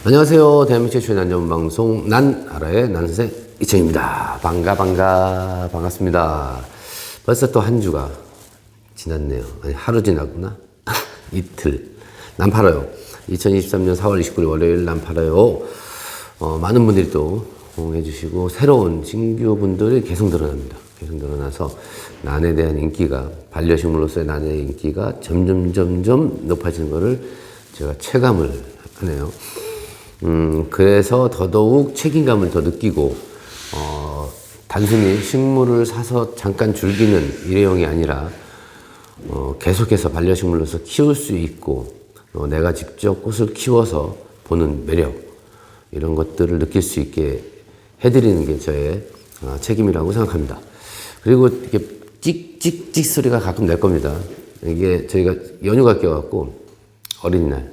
안녕하세요. 대한민국 최초의 난전방송 난 알아의 난선생 이천입니다. 반갑습니다. 벌써 또 한 주가 지났네요. 아니 하루 지났구나. 이틀. 난 팔아요. 2023년 4월 29일 월요일 난 팔아요. 많은 분들이 또 호응해 주시고 새로운 신규 분들이 계속 늘어납니다. 계속 늘어나서 난에 대한 인기가, 반려식물로서의 난의 인기가 점점 높아지는 것을 제가 체감을 하네요. 그래서 더더욱 책임감을 더 느끼고, 단순히 식물을 사서 잠깐 즐기는 일회용이 아니라, 계속해서 반려식물로서 키울 수 있고, 내가 직접 꽃을 키워서 보는 매력, 이런 것들을 느낄 수 있게 해드리는 게 저의 책임이라고 생각합니다. 그리고 이렇게 찍찍찍 소리가 가끔 날 겁니다. 이게 저희가 연휴가 껴갖고, 어린이날,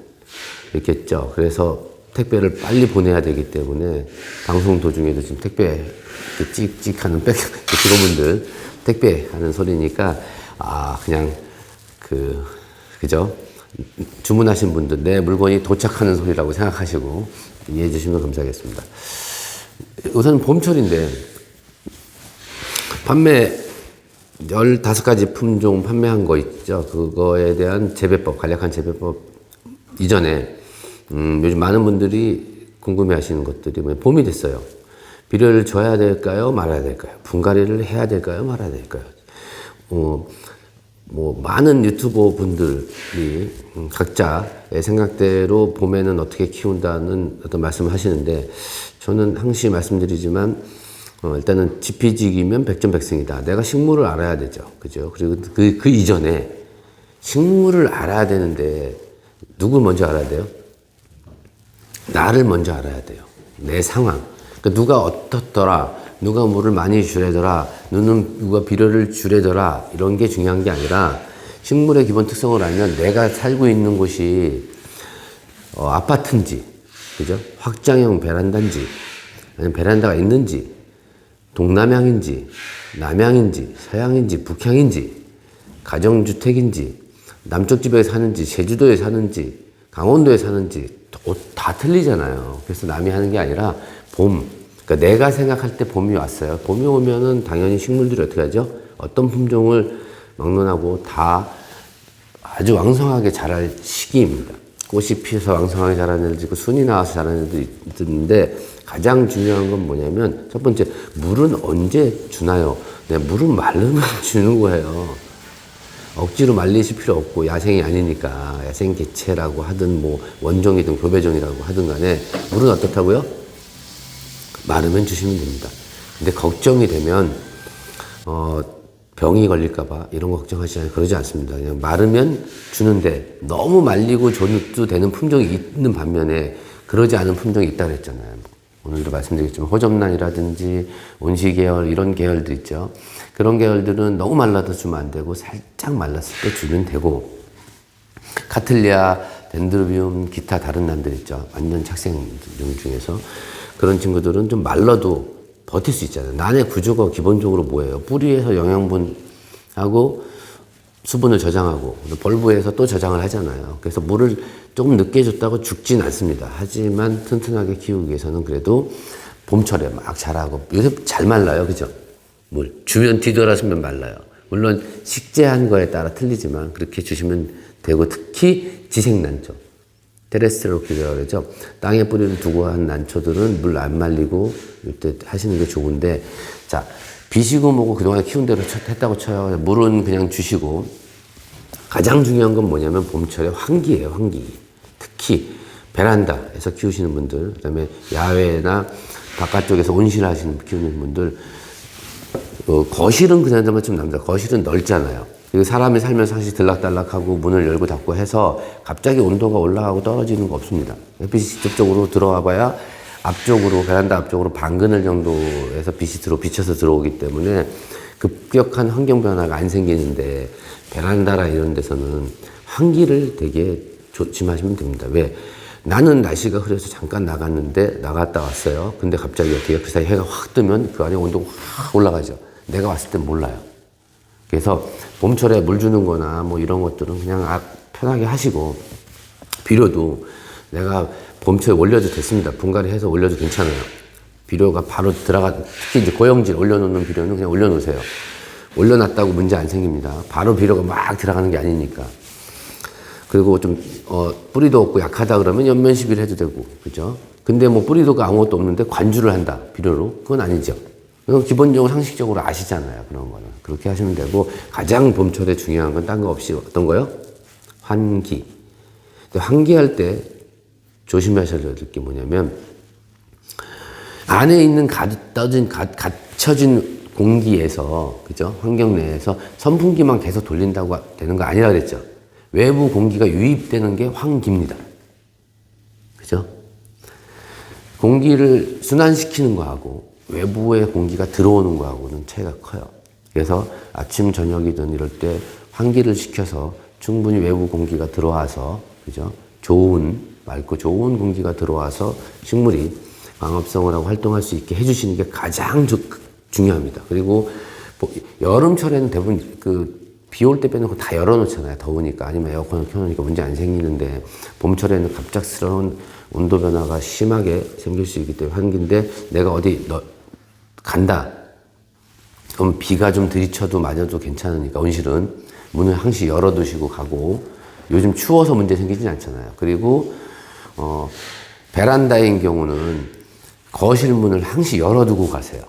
이렇게 했죠. 그래서 택배를 빨리 보내야 되기 때문에 방송 도중에도 지금 택배 찍찍하는 직원분들 택배 하는 소리니까 그냥 그죠? 주문하신 분들 내 물건이 도착하는 소리라고 생각하시고 이해해 주시면 감사하겠습니다. 우선 봄철인데 판매 15가지 품종 판매한 거 있죠. 그거에 대한 재배법, 간략한 재배법 이전에 요즘 많은 분들이 궁금해 하시는 것들이 봄이 됐어요. 비료를 줘야 될까요? 말아야 될까요? 분갈이를 해야 될까요? 말아야 될까요? 많은 유튜버 분들이 각자의 생각대로 봄에는 어떻게 키운다는 어떤 말씀을 하시는데 저는 항시 말씀드리지만 일단은 지피지기면 백전백승이다. 내가 식물을 알아야 되죠. 그죠? 그리고 그 이전에 식물을 알아야 되는데 누굴 먼저 알아야 돼요? 나를 먼저 알아야 돼요. 내 상황. 그러니까 누가 어떻더라, 누가 물을 많이 주래더라, 누가 비료를 주래더라, 이런 게 중요한 게 아니라 식물의 기본 특성을 알면 내가 살고 있는 곳이 아파트인지, 그죠? 확장형 베란다인지, 아니면 베란다가 있는지, 동남향인지, 남향인지, 서향인지, 북향인지, 가정주택인지, 남쪽 집에 사는지, 제주도에 사는지, 강원도에 사는지 다 틀리잖아요. 그래서 남이 하는 게 아니라 그러니까 내가 생각할 때 봄이 왔어요. 봄이 오면은 당연히 식물들이 어떻게 하죠? 어떤 품종을 막론하고 다 아주 왕성하게 자랄 시기입니다. 꽃이 피어서 왕성하게 자라는 애들도 있고 순이 나와서 자라는 애들도 있는데 가장 중요한 건 뭐냐면 첫 번째, 물은 언제 주나요? 물은 마르면 주는 거예요. 억지로 말리실 필요 없고 야생이 아니니까 야생 개체라고 하든 원종이든 교배종이라고 하든 간에 물은 어떻다고요? 마르면 주시면 됩니다. 근데 걱정이 되면 병이 걸릴까봐 이런 거 걱정하지 않아요. 그러지 않습니다. 그냥 마르면 주는데 너무 말리고 줘도 되는 품종이 있는 반면에 그러지 않은 품종이 있다고 했잖아요. 오늘도 말씀드렸지만 호접란이라든지 온시계열 이런 계열도 있죠. 그런 계열들은 너무 말라도 주면 안 되고 살짝 말랐을 때 주면 되고, 카틀리아, 덴드로비움, 기타 다른 난들 있죠. 완전 착생종 중에서 그런 친구들은 좀 말라도 버틸 수 있잖아요. 난의 구조가 기본적으로 뭐예요? 뿌리에서 영양분하고 수분을 저장하고 벌브에서 또 저장을 하잖아요. 그래서 물을 조금 늦게 줬다고 죽진 않습니다. 하지만 튼튼하게 키우기 위해서는 그래도 봄철에 막 자라고, 요새 잘 말라요. 그죠? 물 주면 뒤돌아서면 말라요. 물론 식재한 거에 따라 틀리지만 그렇게 주시면 되고, 특히 지생난초, 테레스트로키라고 그러죠. 땅에 뿌리를 두고 한 난초들은 물 안 말리고 이때 하시는 게 좋은데, 자, 비시고 뭐고 그동안 키운 대로 했다고 쳐요. 물은 그냥 주시고, 가장 중요한 건 뭐냐면 봄철에 환기예요. 환기. 특히 베란다에서 키우시는 분들, 그 다음에 야외나 바깥쪽에서 온실하시는 키우는 분들, 거실은 그나마 좀 납니다. 거실은 넓잖아요. 그리고 사람이 살면서 사실 들락달락하고 문을 열고 닫고 해서 갑자기 온도가 올라가고 떨어지는 거 없습니다. 햇빛이 직접적으로 들어와 봐야 앞쪽으로, 베란다 앞쪽으로 반그늘 정도에서 비쳐서 들어오기 때문에 급격한 환경 변화가 안 생기는데, 베란다라 이런 데서는 환기를 되게 조심하시면 됩니다. 왜? 나는 날씨가 흐려서 잠깐 나갔다 왔어요. 근데 갑자기 어떻게 그 사이 해가 확 뜨면 그 안에 온도가 확 올라가죠. 내가 왔을 땐 몰라요. 그래서 봄철에 물 주는 거나 이런 것들은 그냥 편하게 하시고, 비료도 내가 봄철에 올려도 됐습니다. 분갈이 해서 올려도 괜찮아요. 비료가 바로 특히 이제 고형질 올려놓는 비료는 그냥 올려놓으세요. 올려놨다고 문제 안 생깁니다. 바로 비료가 막 들어가는 게 아니니까. 그리고 좀, 뿌리도 없고 약하다 그러면 연면 시비를 해도 되고, 그죠? 근데 뭐 뿌리도가 아무것도 없는데 관주를 한다, 비료로. 그건 아니죠. 그건 기본적으로 상식적으로 아시잖아요. 그런 거는. 그렇게 하시면 되고, 가장 봄철에 중요한 건 딴 거 없이 어떤 거요? 환기. 근데 환기할 때 조심하셔야 될 게 뭐냐면, 안에 있는 갇혀진 공기에서, 그죠? 환경 내에서 선풍기만 계속 돌린다고 되는 거 아니라 그랬죠? 외부 공기가 유입되는 게 환기입니다. 그죠? 공기를 순환시키는 거하고 외부의 공기가 들어오는 거하고는 차이가 커요. 그래서 아침, 저녁이든 이럴 때 환기를 시켜서 충분히 외부 공기가 들어와서, 그죠? 맑고 좋은 공기가 들어와서 식물이 광합성을 하고 활동할 수 있게 해주시는 게 가장 중요합니다. 그리고 여름철에는 대부분 비 올 때 빼놓고 다 열어놓잖아요. 더우니까. 아니면 에어컨을 켜놓으니까 문제 안 생기는데, 봄철에는 갑작스러운 온도 변화가 심하게 생길 수 있기 때문에 환기인데, 내가 어디 간다. 그럼 비가 좀 들이쳐도 맞아도 괜찮으니까 온실은 문을 항시 열어두시고 가고, 요즘 추워서 문제 생기진 않잖아요. 그리고 베란다인 경우는 거실 문을 항시 열어두고 가세요.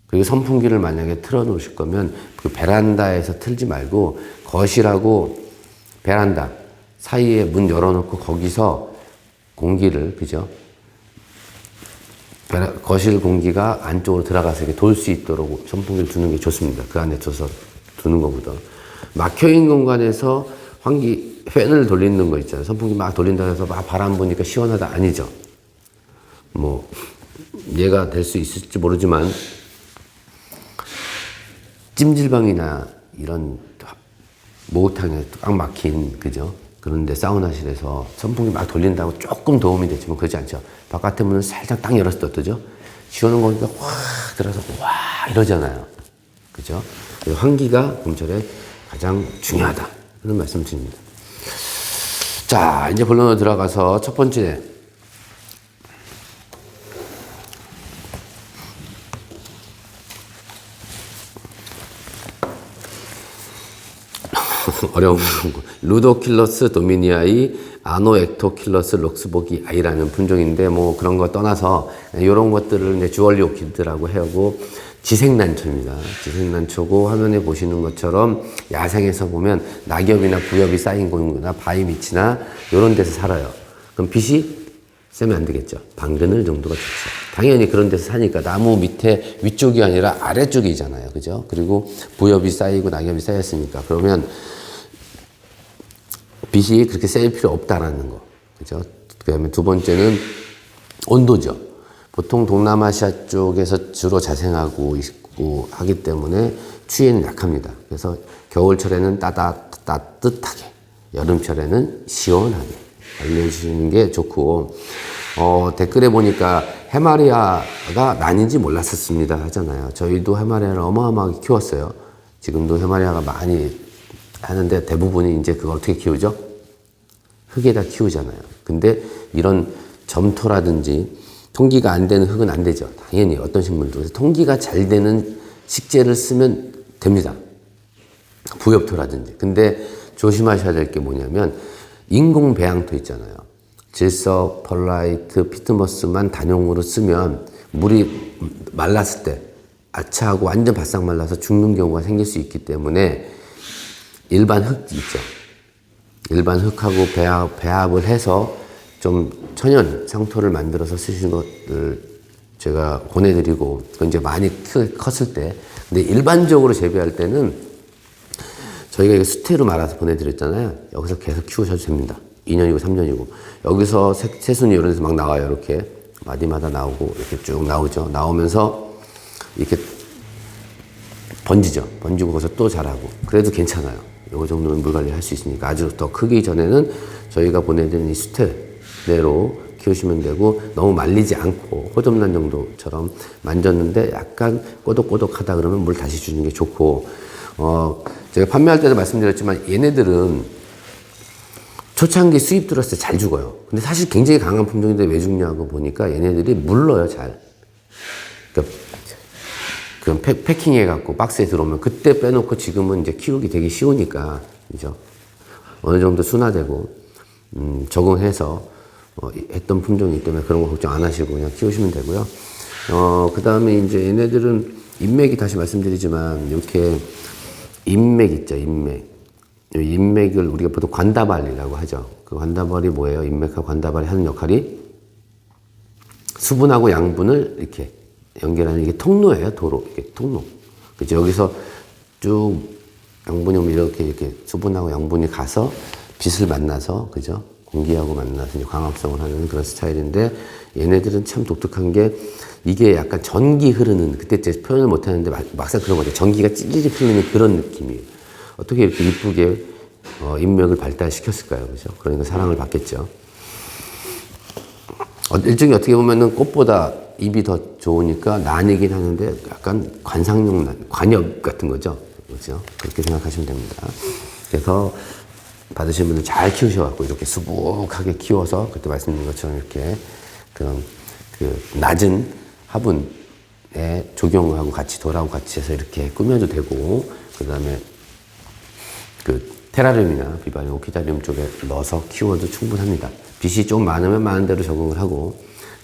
그리고 선풍기를 만약에 틀어 놓으실 거면 그 베란다에서 틀지 말고 거실하고 베란다 사이에 문 열어놓고 거기서 공기를, 그죠? 거실 공기가 안쪽으로 들어가서 이렇게 돌 수 있도록 선풍기를 두는 게 좋습니다. 그 안에 둬서 두는 것보다. 막혀있는 공간에서 팬을 돌리는 거 있잖아요. 선풍기 막 돌린다 해서 막 바람 부니까 시원하다. 아니죠. 뭐, 얘가 될 수 있을지 모르지만, 찜질방이나 이런 목욕탕에 꽉 막힌, 그죠? 그런데 사우나실에서 선풍기 막 돌린다고 조금 도움이 되지만 그러지 않죠. 바깥에 문을 살짝 딱 열었을 때 어떠죠? 시원한 공기가 확 들어서 와 이러잖아요. 그죠? 환기가 봄철에 가장 중요하다. 그런 말씀 드립니다. 자, 이제 본론으로 들어가서 첫 번째. 어려운 거. 루도킬러스 도미니아이 아노액토킬러스 럭스보기 아이라는 품종인데, 뭐 그런 거 떠나서 이런 것들을 이제 주얼리 오키드라고 하고, 지생난초입니다. 지생난초고, 화면에 보시는 것처럼 야생에서 보면 낙엽이나 부엽이 쌓인 곳이나 바위 밑이나 이런 데서 살아요. 그럼 빛이 세면 안 되겠죠. 방그늘 정도가 좋죠. 당연히 그런 데서 사니까 나무 밑에 위쪽이 아니라 아래쪽이잖아요. 그죠? 그리고 부엽이 쌓이고 낙엽이 쌓였으니까. 그러면 빛이 그렇게 세일 필요 없다라는 거. 그죠? 그 다음에 두 번째는 온도죠. 보통 동남아시아 쪽에서 주로 자생하고 있고 하기 때문에 추위에는 약합니다. 그래서 겨울철에는 따뜻하게, 여름철에는 시원하게 알려주시는 게 좋고, 댓글에 보니까 해마리아가 난인지 몰랐었습니다 하잖아요. 저희도 해마리아를 어마어마하게 키웠어요. 지금도 해마리아가 많이 하는데 대부분이 이제 그걸 어떻게 키우죠? 흙에다 키우잖아요. 근데 이런 점토라든지 통기가 안 되는 흙은 안 되죠. 당연히 어떤 식물도. 그래서 통기가 잘 되는 식재를 쓰면 됩니다. 부엽토라든지. 근데 조심하셔야 될 게 뭐냐면 인공 배양토 있잖아요. 질석, 펄라이트, 피트머스만 단용으로 쓰면 물이 말랐을 때 아차하고 완전 바싹 말라서 죽는 경우가 생길 수 있기 때문에 일반 흙 있죠. 일반 흙하고 배합을 해서 좀 천연 상토를 만들어서 쓰시는 것을 제가 보내드리고, 그건 이제 많이 컸을 때. 근데 일반적으로 재배할 때는 저희가 이거 수태로 말아서 보내드렸잖아요. 여기서 계속 키우셔도 됩니다. 2년이고 3년이고. 여기서 새순이 이런 데서 막 나와요. 이렇게 마디마다 나오고 이렇게 쭉 나오죠. 나오면서 이렇게 번지죠. 번지고 거기서 또 자라고. 그래도 괜찮아요. 요 정도는 물 관리할 수 있으니까. 아주 더 크기 전에는 저희가 보내드린 이 수태대로 키우시면 되고, 너무 말리지 않고 호접란 정도처럼 만졌는데 약간 꼬독꼬독하다 그러면 물 다시 주는 게 좋고, 제가 판매할 때도 말씀드렸지만 얘네들은 초창기 수입 들었을 때 잘 죽어요. 근데 사실 굉장히 강한 품종인데 왜 죽냐고 보니까 얘네들이 물러요, 잘. 그러니까 그 패킹해갖고 박스에 들어오면 그때 빼놓고 지금은 이제 키우기 되게 쉬우니까, 그죠? 어느 정도 순화되고, 적응해서, 했던 품종이기 때문에 그런 거 걱정 안 하시고 그냥 키우시면 되고요. 그 다음에 이제 얘네들은 인맥이 다시 말씀드리지만, 이렇게 인맥 있죠, 인맥. 인맥을 우리가 보통 관다발이라고 하죠. 그 관다발이 뭐예요? 인맥하고 관다발이 하는 역할이 수분하고 양분을 이렇게 연결하는 이게 통로예요, 도로. 이게 통로. 그죠? 여기서 쭉 양분이 오면 이렇게 수분하고 양분이 가서 빛을 만나서, 그죠? 공기하고 만나서 이제 광합성을 하는 그런 스타일인데, 얘네들은 참 독특한 게 이게 약간 전기 흐르는, 그때 이제 표현을 못 하는데 막상 그런 거죠. 전기가 찌릿 흐르는 그런 느낌이에요. 어떻게 이렇게 이쁘게 인맥을 발달시켰을까요? 그죠? 그러니까 사랑을 받겠죠. 일종의 어떻게 보면은 꽃보다 잎이 더 좋으니까 난이긴 하는데 약간 관상용 관엽 같은 거죠. 그렇죠? 그렇게 생각하시면 됩니다. 그래서 받으신 분은 잘 키우셔갖고 이렇게 수북하게 키워서 그때 말씀드린 것처럼 이렇게 그런 그 낮은 화분에 조경하고 같이 돌하고 같이 해서 이렇게 꾸며도 되고, 그 다음에 그 테라리움이나 비바리움, 오키다리움 쪽에 넣어서 키워도 충분합니다. 빛이 좀 많으면 많은 대로 적응을 하고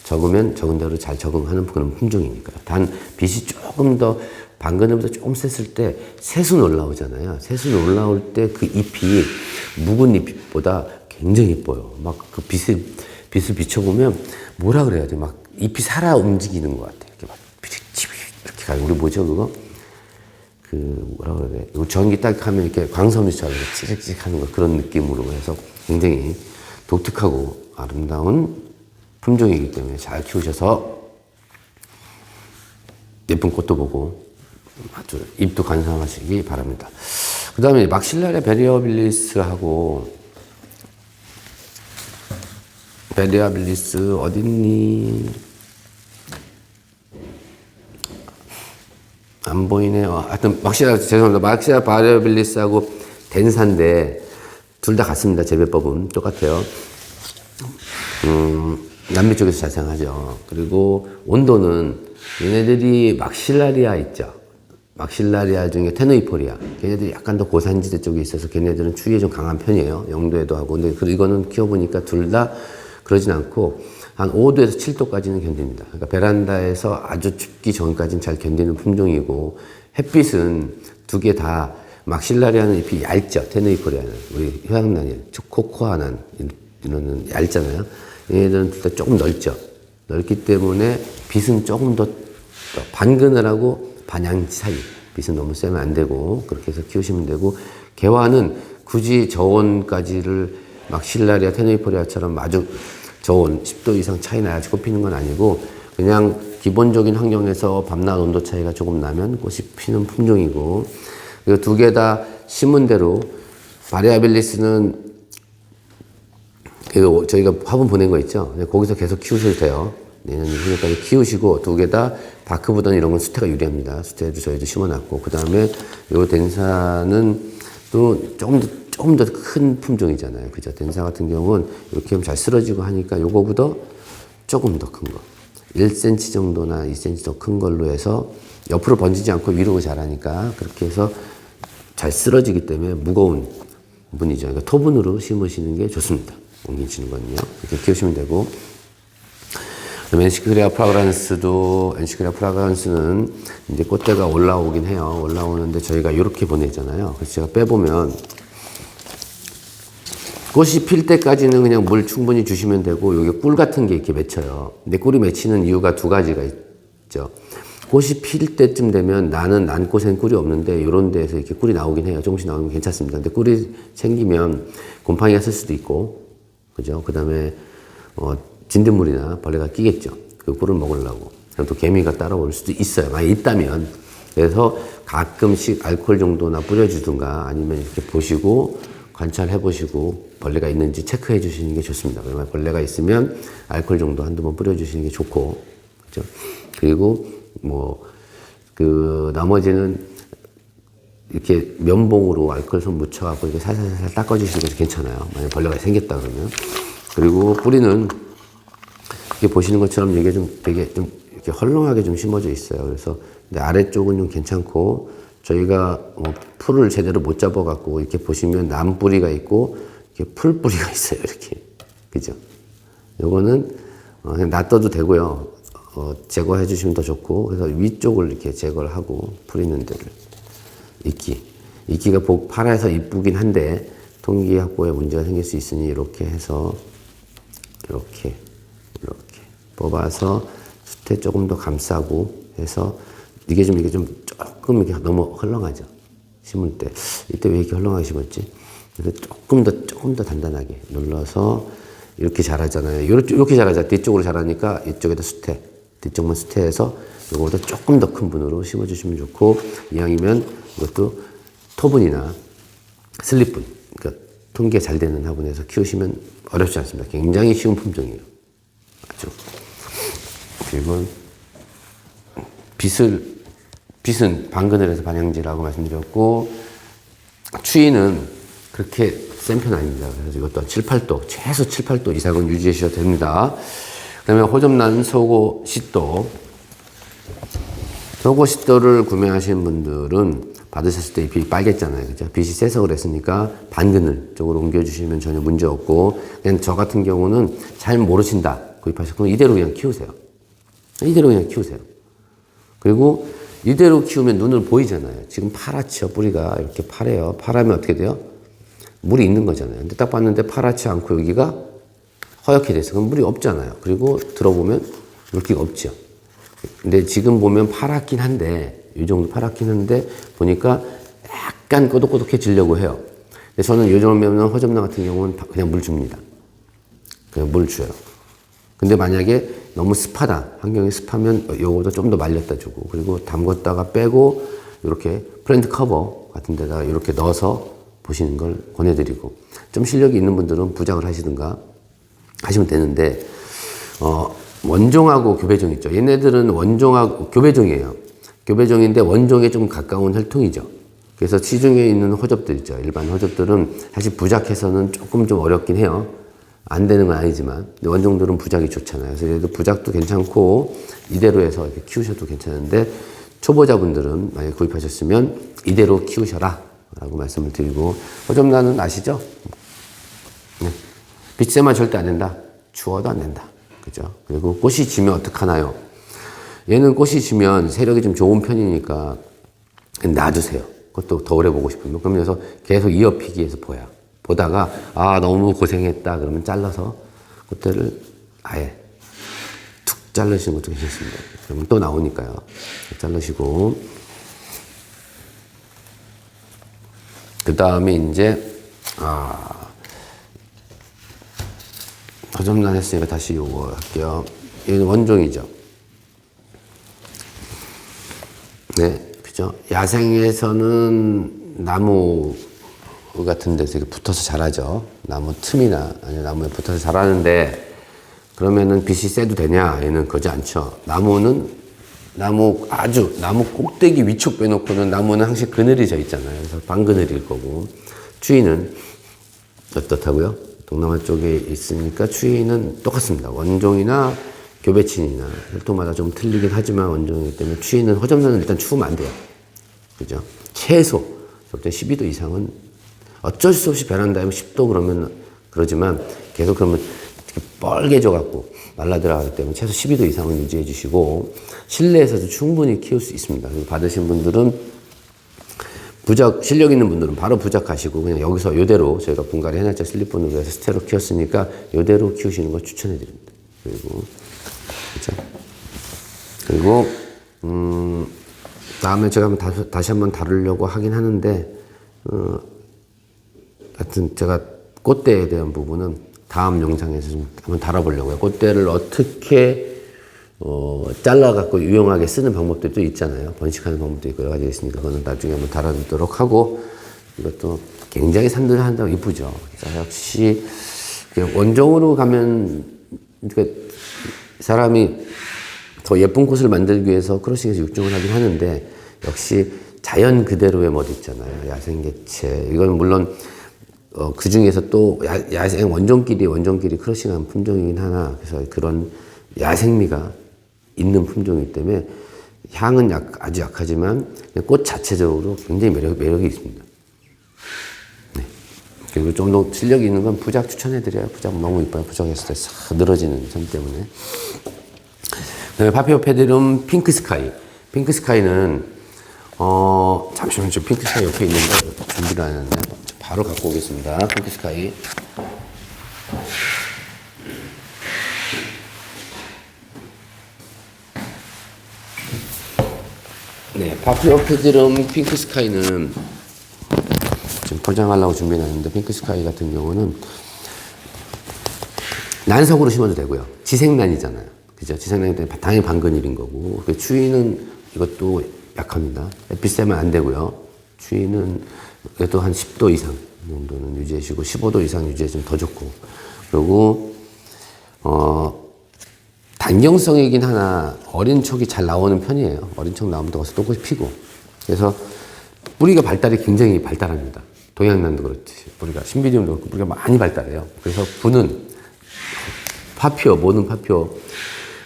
적으면 적은 대로 잘 적응하는 그런 품종이니까요. 단 빛이 조금 더 방금보다 조금 셌을 때 새순 올라오잖아요. 새순 올라올 때 그 잎이 묵은 잎보다 굉장히 예뻐요. 막 그 빛을 비춰보면 뭐라 그래야 돼? 막 잎이 살아 움직이는 것 같아요. 이렇게 막 이렇게 가요. 우리 뭐죠 그거? 그 뭐라 그래야 돼? 전기 딱 하면 이렇게 광섬유처럼 찌직찌직 하는 거, 그런 느낌으로 해서 굉장히 독특하고 아름다운 품종이기 때문에 잘 키우셔서 예쁜 꽃도 보고 아주 잎도 관상하시기 바랍니다. 그 다음에 막실라리아 베리어빌리스하고 베리어빌리스 어딨니? 안 보이네요. 하여튼 죄송합니다. 막실라리아 베리어빌리스하고 덴사인데 둘 다 같습니다. 재배법은 똑같아요. 남미 쪽에서 자생하죠. 그리고 온도는 얘네들이 막실라리아 있죠. 막실라리아 중에 테누이포리아. 걔네들이 약간 더 고산지대 쪽에 있어서 걔네들은 추위에 좀 강한 편이에요. 영도에도 하고. 근데 이거는 키워보니까 둘 다 그러진 않고 한 5도에서 7도까지는 견딥니다. 그러니까 베란다에서 아주 춥기 전까지는 잘 견디는 품종이고, 햇빛은 두 개 다, 막실라리아는 잎이 얇죠. 테누이포리아는. 우리 휴양난이, 코코아난 이런 얇잖아요. 얘네들은 둘 다 조금 넓죠. 넓기 때문에 빛은 조금 더 반그늘하고 반양지 사이. 빛은 너무 세면 안 되고 그렇게 해서 키우시면 되고, 개화는 굳이 저온까지를 막실라리아 테누이포리아처럼 아주 저온 10도 이상 차이 나야지 꽃 피는 건 아니고, 그냥 기본적인 환경에서 밤낮 온도 차이가 조금 나면 꽃이 피는 품종이고, 그리고 두 개 다 심은 대로 바리아빌리스는 저희가 화분 보낸 거 있죠. 거기서 계속 키우셔도 돼요. 내년 2월까지 키우시고, 두 개 다 다크보다는 이런 건 수태가 유리합니다. 수태도 저희도 심어놨고, 그 다음에 요 덴사는 또 조금 더 큰 품종이잖아요. 그죠? 덴사 같은 경우는 이렇게 하면 잘 쓰러지고 하니까 요거보다 조금 더 큰 거. 1cm 정도나 2cm 더 큰 걸로 해서 옆으로 번지지 않고 위로 자라니까 그렇게 해서 잘 쓰러지기 때문에 무거운 분이죠. 그러니까 토분으로 심으시는 게 좋습니다. 옮기시는 거는요. 이렇게 키우시면 되고. 엔시클리아 프라그란스는 이제 꽃대가 올라오긴 해요. 올라오는데 저희가 이렇게 보내잖아요. 그래서 제가 빼보면 꽃이 필 때까지는 그냥 물 충분히 주시면 되고, 여기 꿀 같은 게 이렇게 맺혀요. 근데 꿀이 맺히는 이유가 두 가지가 있죠. 꽃이 필 때쯤 되면 난 꽃엔 꿀이 없는데 이런 데에서 이렇게 꿀이 나오긴 해요. 조금씩 나오면 괜찮습니다. 근데 꿀이 생기면 곰팡이가 쓸 수도 있고, 그죠? 그 다음에 진딧물이나 벌레가 끼겠죠. 그 꿀을 먹으려고. 그럼 또 개미가 따라올 수도 있어요. 만약 있다면. 그래서 가끔씩 알코올 정도나 뿌려주든가 아니면 이렇게 보시고 관찰해 보시고 벌레가 있는지 체크해 주시는 게 좋습니다. 그러면 벌레가 있으면 알코올 정도 한두 번 뿌려주시는 게 좋고, 그죠? 그리고 나머지는 이렇게 면봉으로 알코올 손 묻혀갖고 이렇게 살살살 닦아주시는 것도 괜찮아요. 만약 벌레가 생겼다 그러면. 그리고 뿌리는 이렇게 보시는 것처럼 이게 좀 되게 좀 이렇게 헐렁하게 좀 심어져 있어요. 그래서 근데 아래쪽은 좀 괜찮고 저희가 풀을 제대로 못 잡아갖고 이렇게 보시면 남뿌리가 있고 이렇게 풀뿌리가 있어요. 이렇게. 그죠? 요거는 그냥 놔둬도 되고요. 제거해 주시면 더 좋고 그래서 위쪽을 이렇게 제거를 하고 풀 있는 데를 이끼가 파라에서 이쁘긴 한데 통기 확보에 문제가 생길 수 있으니 이렇게 해서 이렇게 뽑아서 숯에 조금 더 감싸고 해서 이게 좀 조금 이렇게 너무 헐렁하죠. 심을 때 이때 왜 이렇게 헐렁하게 심었지? 그래서 조금 더 단단하게 눌러서 이렇게 자라잖아요. 이렇게 자라자 뒤쪽으로 자라니까 이쪽에다 뒤쪽만 수태해서 요거보다 조금 더 큰 분으로 심어주시면 좋고 이왕이면 이것도 토분이나 슬립분, 그러니까 통기가 잘 되는 화분에서 키우시면 어렵지 않습니다. 굉장히 쉬운 품종이에요. 아주. 그리고 빛은 방그늘에서 반향지라고 말씀드렸고 추위는 그렇게 센 편 아닙니다. 그래서 이것도 7, 8도, 최소 7, 8도 이상은 유지해 주셔도 됩니다. 그 다음에 호접난 소고 시도. 소고 시도를 구매하시는 분들은 받으셨을 때 빛이 빨갰잖아요. 그죠? 빛이 세서 그랬으니까 반그늘 쪽으로 옮겨주시면 전혀 문제 없고, 그냥 저 같은 경우는 잘 모르신다. 구입하셨고, 이대로 그냥 키우세요. 그리고 이대로 키우면 눈으로 보이잖아요. 지금 파랗죠. 뿌리가 이렇게 파래요. 파라면 어떻게 돼요? 물이 있는 거잖아요. 근데 딱 봤는데 파랗지 않고 여기가 허옇게 돼서 그럼 물이 없잖아요. 그리고 들어보면 물기가 없죠. 근데 지금 보면 파랗긴 한데 이 정도 파랗긴 한데 보니까 약간 꼬독꼬독해지려고 해요. 근데 저는 이 정도면 허접나 같은 경우는 그냥 물 줍니다. 그냥 물 줘요. 근데 만약에 너무 습하다. 환경이 습하면 요거도 좀 더 말렸다 주고 그리고 담궜다가 빼고 이렇게 플랜트 커버 같은 데다가 이렇게 넣어서 보시는 걸 권해드리고 좀 실력이 있는 분들은 부작을 하시든가 하시면 되는데 원종하고 교배종 있죠. 얘네들은 원종하고 교배종이에요. 교배종인데 원종에 좀 가까운 혈통이죠. 그래서 시중에 있는 허접들 있죠. 일반 허접들은 사실 부작해서는 조금 좀 어렵긴 해요. 안 되는 건 아니지만 근데 원종들은 부작이 좋잖아요. 그래서 얘도 부작도 괜찮고 이대로 해서 이렇게 키우셔도 괜찮은데 초보자분들은 만약에 구입하셨으면 이대로 키우셔라 라고 말씀을 드리고 허접란은 아시죠? 네. 빛세만 절대 안 된다. 추워도 안 된다. 그죠? 그리고 꽃이 지면 어떡하나요? 얘는 꽃이 지면 세력이 좀 좋은 편이니까 놔두세요. 그것도 더 오래 보고 싶으면. 그러면서 계속 이어피기 해서 보다가 너무 고생했다 그러면 잘라서 그때를 아예 툭 자르시는 것도 괜찮습니다. 그러면 또 나오니까요. 자르시고 그 다음에 이제 허접란 했으니까 다시 요거 할게요. 얘는 원종이죠. 네, 그죠? 야생에서는 나무 같은 데서 이렇게 붙어서 자라죠. 나무 틈이나 아니면 나무에 붙어서 자라는데 그러면은 빛이 쐬도 되냐? 얘는 그러지 않죠. 나무 꼭대기 위축 빼놓고는 나무는 항상 그늘이 져 있잖아요. 그래서 반그늘일 거고 추위는 어떻다고요? 동남아 쪽에 있으니까 추위는 똑같습니다. 원종이나 교배친이나 혈통마다 좀 틀리긴 하지만 원종이기 때문에 추위는 허접란은 일단 추우면 안 돼요. 그죠? 최소 절대 12도 이상은 어쩔 수 없이 베란다에 10도 그러지만 계속 그러면 뻘개져 갖고 말라 들어가기 때문에 최소 12도 이상은 유지해 주시고 실내에서도 충분히 키울 수 있습니다. 받으신 분들은 실력 있는 분들은 바로 부작하시고 그냥 여기서 이대로 저희가 분갈이 해놨죠. 슬립본으로 해서 스테로 키웠으니까 이대로 키우시는 걸 추천해 드립니다. 그리고 다음에 제가 다시 한번 다루려고 하긴 하는데 하여튼 제가 꽃대에 대한 부분은 다음 영상에서 좀 한번 다뤄보려고요. 꽃대를 어떻게 잘라갖고 유용하게 쓰는 방법들이 또 있잖아요. 번식하는 방법도 있고 여러 가지 있으니까 그거는 나중에 한번 다뤄보도록 하고 이것도 굉장히 산들한다고 이쁘죠. 역시 원종으로 가면 그러니까 사람이 더 예쁜 꽃을 만들기 위해서 크로싱해서 육종을 하긴 하는데 역시 자연 그대로의 멋 있잖아요. 야생개체. 이건 물론 그 중에서 또 야생 원종끼리 크러싱한 품종이긴 하나. 그래서 그런 야생미가 있는 품종이기 때문에 향은 아주 약하지만 꽃 자체적으로 굉장히 매력이 있습니다. 네. 그리고 좀 더 실력이 있는 건 부작 추천해드려요. 부작 너무 이뻐요. 부작했을 때 싹 늘어지는 점 때문에. 그다음에 파피오페드룸 핑크스카이. 핑크스카이는 잠시만요. 저 핑크스카이 옆에 있는데 준비를 안 했는데 바로 갖고 오겠습니다. 핑크스카이. 네, 파피오페드룸 핑크스카이는 지금 포장하려고 준비해놨는데, 핑크스카이 같은 경우는 난석으로 심어도 되고요. 지생난이잖아요. 그죠? 지생난이 때문에 당연히 방근일인 거고. 추위는 이것도 약합니다. 햇빛 쐬면 안 되고요. 추위는 그래도 한 10도 이상 정도는 유지하시고, 15도 이상 유지해주면 더 좋고. 그리고, 단경성이긴 하나 어린 척이 잘 나오는 편이에요. 어린 척 나오면 또 꽃이 피고. 그래서 뿌리가 발달이 굉장히 발달합니다. 동양난도 그렇지. 뿌리가, 신비디움도 그렇고 뿌리가 많이 발달해요. 그래서 부는 파피오, 모든 파피오,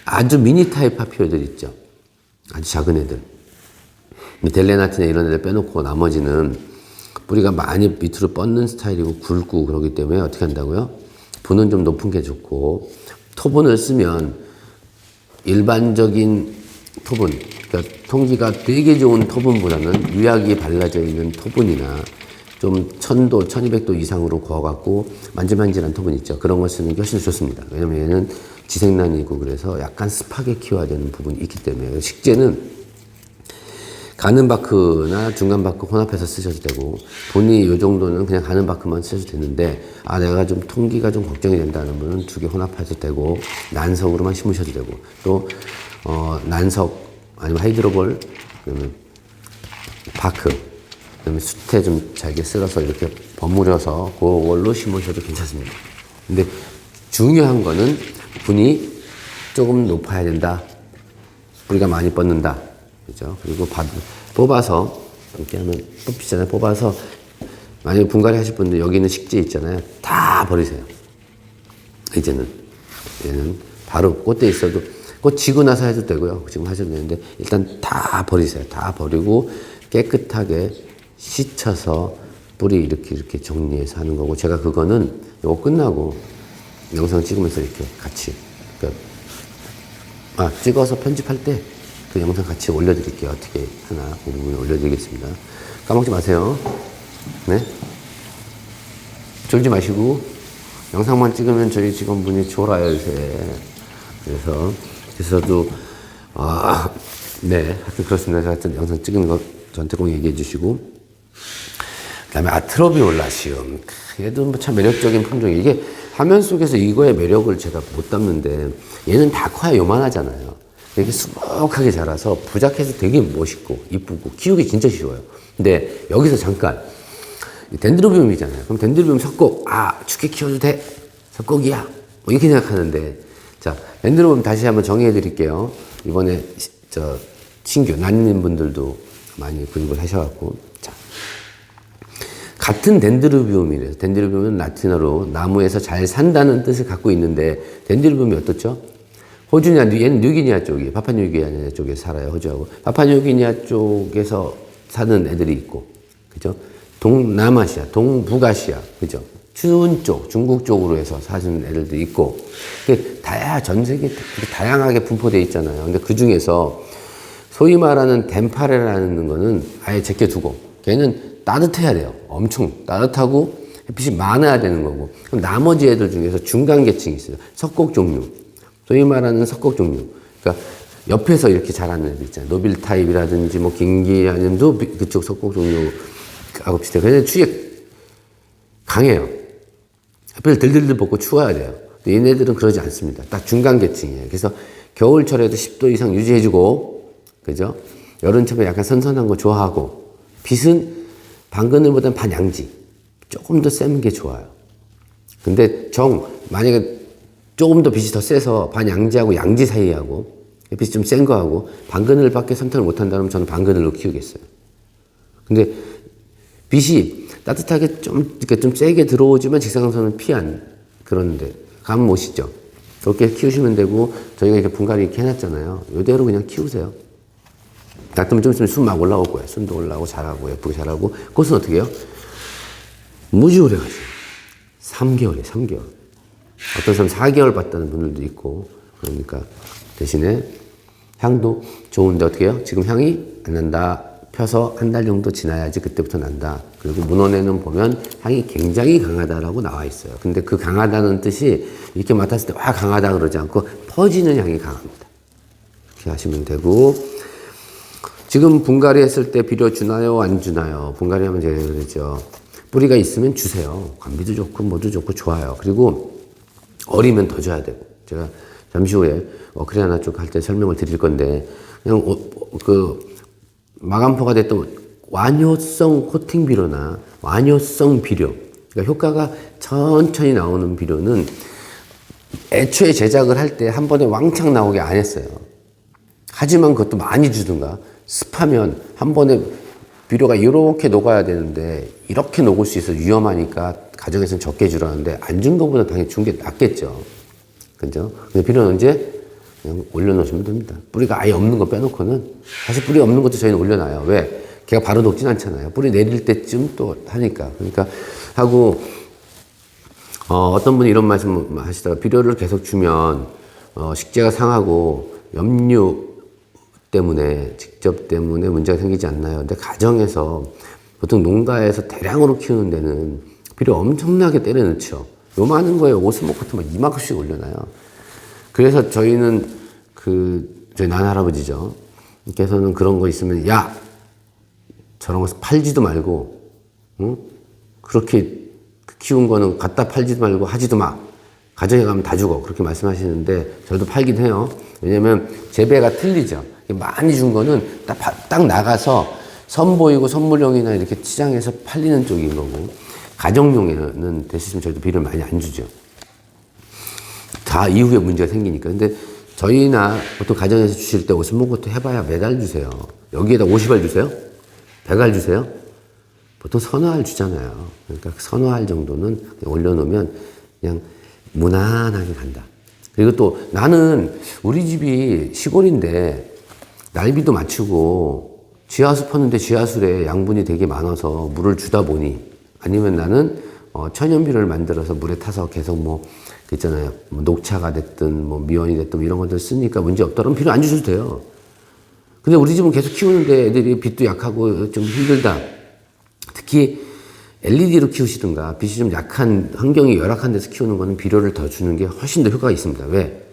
아주 미니 타입 파피오들 있죠. 아주 작은 애들. 델레나티나 이런 애들 빼놓고 나머지는 뿌리가 많이 밑으로 뻗는 스타일이고 굵고 그러기 때문에 어떻게 한다고요? 부는 좀 높은 게 좋고, 토분을 쓰면 일반적인 토분, 그러니까 통기가 되게 좋은 토분보다는 유약이 발라져 있는 토분이나 좀 1000도, 1200도 이상으로 구워갖고 만질만질한 토분 있죠. 그런 걸 쓰는 게 훨씬 좋습니다. 왜냐면 얘는 지생난이고 그래서 약간 습하게 키워야 되는 부분이 있기 때문에. 식재는 가는바크나 중간바크 혼합해서 쓰셔도 되고, 본이 이 정도는 그냥 가는바크만 쓰셔도 되는데, 내가 좀 통기가 좀 걱정이 된다는 분은 2개 혼합해도 되고, 난석으로만 심으셔도 되고, 또 난석 아니면 하이드로볼, 그다음에 바크, 그다음에 숯에 좀 잘게 쓸어서 이렇게 버무려서 그걸로 심으셔도 괜찮습니다. 근데 중요한 거는 분이 조금 높아야 된다. 뿌리가 많이 뻗는다. 그죠? 그리고 뽑아서, 이렇게 하면 뽑히잖아요. 뽑아서, 만약에 분갈이 하실 분들 여기 있는 식재 있잖아요. 다 버리세요. 이제는. 얘는 바로 꽃대 있어도, 꽃 지고 나서 해도 되고요. 지금 하셔도 되는데, 일단 다 버리세요. 다 버리고 깨끗하게 씻어서 뿌리 이렇게 정리해서 하는 거고, 제가 그거는 이거 끝나고 영상 찍으면서 이렇게 같이, 찍어서 편집할 때 그 영상 같이 올려드릴게요. 어떻게 하나 그 부분에 올려드리겠습니다. 까먹지 마세요. 네? 졸지 마시고 영상만 찍으면 저희 직원분이 졸아요 요새. 그래서도 네, 하여튼 그렇습니다. 하여튼 영상 찍은 거 저한테 꼭 얘기해 주시고, 그 다음에 아트로비올라시움. 얘도 참 매력적인 품종이, 이게 화면 속에서 이거의 매력을 제가 못 담는데, 얘는 다 커야 요만하잖아요. 되게 수북하게 자라서 부작해서 되게 멋있고 이쁘고 키우기 진짜 쉬워요. 근데 여기서 잠깐, 덴드로비움이잖아요. 그럼 덴드로비움 석곡, 죽게 키워도 돼? 석곡이야? 뭐 이렇게 생각하는데, 자, 덴드로비움 다시 한번 정의해 드릴게요. 이번에 신규 난민 분들도 많이 구입을 하셔갖고, 자, 같은 덴드로비움이래요. 덴드로비움은 라틴어로 나무에서 잘 산다는 뜻을 갖고 있는데, 덴드로비움이 어떻죠? 호주냐, 얘는 뉴기니아 쪽이, 파푸아뉴기니아 쪽에 살아요, 호주하고. 파푸아뉴기니아 쪽에서 사는 애들이 있고, 그죠? 동남아시아, 동북아시아, 그죠? 추운 쪽, 중국 쪽으로 해서 사시는 애들도 있고, 전 세계 다양하게 분포되어 있잖아요. 근데 그 중에서 소위 말하는 덴파레라는 거는 아예 제껴두고, 걔는 따뜻해야 돼요. 엄청 따뜻하고 햇빛이 많아야 되는 거고. 그럼 나머지 애들 중에서 중간 계층이 있어요. 석곡 종류. 소위 말하는 석곡 종류. 그러니까 옆에서 이렇게 자라는 애들 있잖아요. 노빌 타입이라든지 뭐 긴기 아니면 그쪽 석곡 종류하고 비슷해요. 그래서 추위에 강해요. 햇빛을 들들들 벗고 추워야 돼요. 근데 얘네들은 그러지 않습니다. 딱 중간 계층이에요. 그래서 겨울철에도 10도 이상 유지해주고, 그죠? 여름철에 약간 선선한 거 좋아하고, 빛은 방그늘보다는 반양지. 조금 더 센 게 좋아요. 근데 만약에 조금 더 빛이 더 세서 반양지하고 양지 사이하고 햇빛이 좀 센 거하고 방그늘밖에 선택을 못 한다면 저는 방그늘로 키우겠어요. 근데 빛이 따뜻하게 이렇게 좀 세게 들어오지만 직사광선은 피한 그런데 감 오시죠? 그렇게 키우시면 되고 저희가 이렇게 분갈이 이렇게 해놨잖아요. 이대로 그냥 키우세요. 놔두면 좀 있으면 순 막 올라올 거예요. 순도 올라오고 자라고 예쁘게 자라고. 꽃은 어떻게 해요? 무지 오래 가죠. 3개월이에요. 3개월. 어떤 사람 4개월 봤다는 분들도 있고 그러니까 대신에 향도 좋은데 어떻게 해요? 지금 향이 안 난다. 펴서 한 달 정도 지나야지 그때부터 난다. 그리고 문헌에는 보면 향이 굉장히 강하다라고 나와 있어요. 근데 그 강하다는 뜻이 이렇게 맡았을 때 와 강하다 그러지 않고 퍼지는 향이 강합니다. 이렇게 하시면 되고 지금 분갈이 했을 때 비료 주나요? 안 주나요? 분갈이 하면 제가 그랬죠. 뿌리가 있으면 주세요. 관비도 좋고 뭐도 좋고 좋아요. 그리고 어리면 더 줘야 되고 제가 잠시 후에 어크리아나 쪽 할 때 설명을 드릴 건데 그냥 마감포가 됐던 완효성 코팅 비료나 완효성 비료 그러니까 효과가 천천히 나오는 비료는 애초에 제작을 할 때 한 번에 왕창 나오게 안 했어요. 하지만 그것도 많이 주든가 습하면 한 번에 비료가 이렇게 녹아야 되는데 이렇게 녹을 수 있어서 위험하니까 가정에서는 적게 주라는데 안 준 것보다 당연히 준 게 낫겠죠. 그죠? 근데 비료는 언제? 그냥 올려놓으시면 됩니다. 뿌리가 아예 없는 거 빼놓고는 사실 뿌리 없는 것도 저희는 올려놔요. 왜? 걔가 바로 녹진 않잖아요. 뿌리 내릴 때쯤 또 하니까. 그러니까 하고 어떤 분이 이런 말씀 하시더라고요. 비료를 계속 주면 식재가 상하고 염류 때문에 직접 때문에 문제가 생기지 않나요? 근데 가정에서 보통 농가에서 대량으로 키우는 데는 비료 엄청나게 때려 넣죠. 요만한 거에 오스모코트 막 이만큼씩 올려놔요. 그래서 저희는 저희 난할아버지죠. 께서는 그런 거 있으면 야 저런 거 팔지도 말고 응? 그렇게 키운 거는 갖다 팔지도 말고 하지도 마. 가정에 가면 다 죽어. 그렇게 말씀하시는데 저도 팔긴 해요. 왜냐면 재배가 틀리죠. 많이 준 거는 딱 나가서 선보이고 선물용이나 이렇게 시장에서 팔리는 쪽인 거고 가정용에는 대신 저희도 비료를 많이 안 주죠. 다 이후에 문제가 생기니까. 근데 저희나 보통 가정에서 주실 때 오스모코트 해봐야 몇 알 주세요. 여기에다 50알 주세요? 100알 주세요? 보통 서너 알 주잖아요. 그러니까 서너 알 정도는 올려놓으면 그냥 무난하게 간다. 그리고 또 나는 우리 집이 시골인데 날비도 맞추고 지하수 팠는데 지하수에 양분이 되게 많아서 물을 주다 보니 아니면 나는 천연비료를 만들어서 물에 타서 계속 그 있잖아요. 녹차가 됐든 미원이 됐든 이런 것들 쓰니까 문제 없다면 비료 안 주셔도 돼요. 근데 우리 집은 계속 키우는데 애들이 빛도 약하고 좀 힘들다. 특히 LED로 키우시든가 빛이 좀 약한 환경이 열악한 데서 키우는 거는 비료를 더 주는 게 훨씬 더 효과가 있습니다. 왜?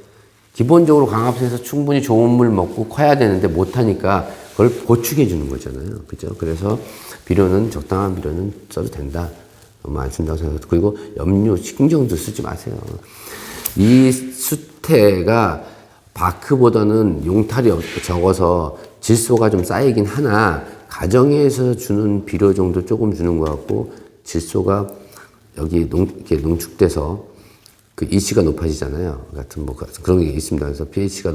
기본적으로 광합성에서 충분히 좋은 물 먹고 커야 되는데 못하니까 그걸 보충해 주는 거잖아요. 그죠? 그래서 비료는 적당한 비료는 써도 된다. 너무 안 쓴다고 생각해요. 그리고 염료, 신경도 쓰지 마세요. 이 수태가 바크보다는 용탈이 적어서 질소가 좀 쌓이긴 하나 가정에서 주는 비료 정도 조금 주는 것 같고 질소가 여기 이렇게 농축돼서 그 EC가 높아지잖아요. 같은 그런 게 있습니다. 그래서 pH가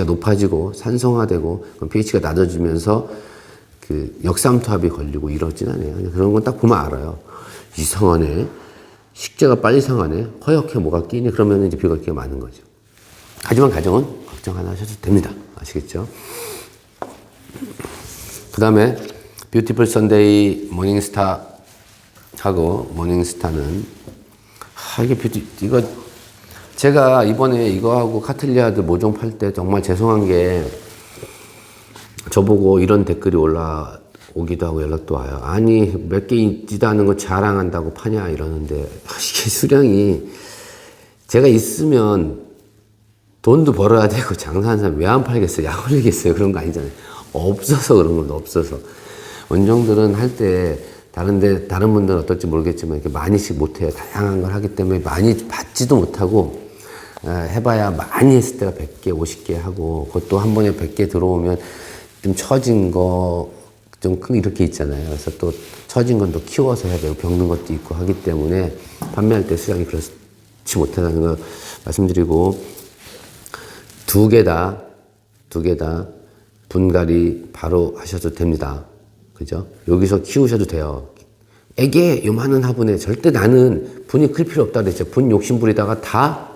높아지고 산성화되고 pH가 낮아지면서 그 역삼투압이 걸리고 이러진 않아요. 그런 건 딱 보면 알아요. 이상하네. 식재가 빨리 상하네. 허옇게 뭐가 끼니? 그러면 이제 비가 끼가 많은 거죠. 하지만 가정은 걱정 안 하셔도 됩니다. 아시겠죠? 그 다음에 뷰티풀 선데이 모닝스타 하고 모닝스타는 이거 제가 이번에 이거하고 카틀리아드 모종 팔 때 정말 죄송한 게 저보고 이런 댓글이 올라오기도 하고 연락도 와요. 아니 몇 개 있지도 않은 거 자랑한다고 파냐 이러는데 이게 수량이 제가 있으면 돈도 벌어야 되고 장사하는 사람 왜 안 팔겠어요? 약 올리겠어요? 그런 거 아니잖아요. 없어서 그런 건 없어서. 원종들은 할 때 다른 분들은 어떨지 모르겠지만 이렇게 많이씩 못해요. 다양한 걸 하기 때문에 많이 받지도 못하고 해봐야 많이 했을 때가 100개, 50개 하고 그것도 한 번에 100개 들어오면 좀 처진 거 좀 큰 이렇게 있잖아요. 그래서 또 처진 건 또 키워서 해야 되고 병든 것도 있고 하기 때문에 판매할 때 수량이 그렇지 못하다는 거 말씀드리고 두 개 다 분갈이 바로 하셔도 됩니다. 그죠? 여기서 키우셔도 돼요. 애게 요만한 화분에 절대 나는 분이 클 필요 없다 그랬죠. 분 욕심 부리다가 다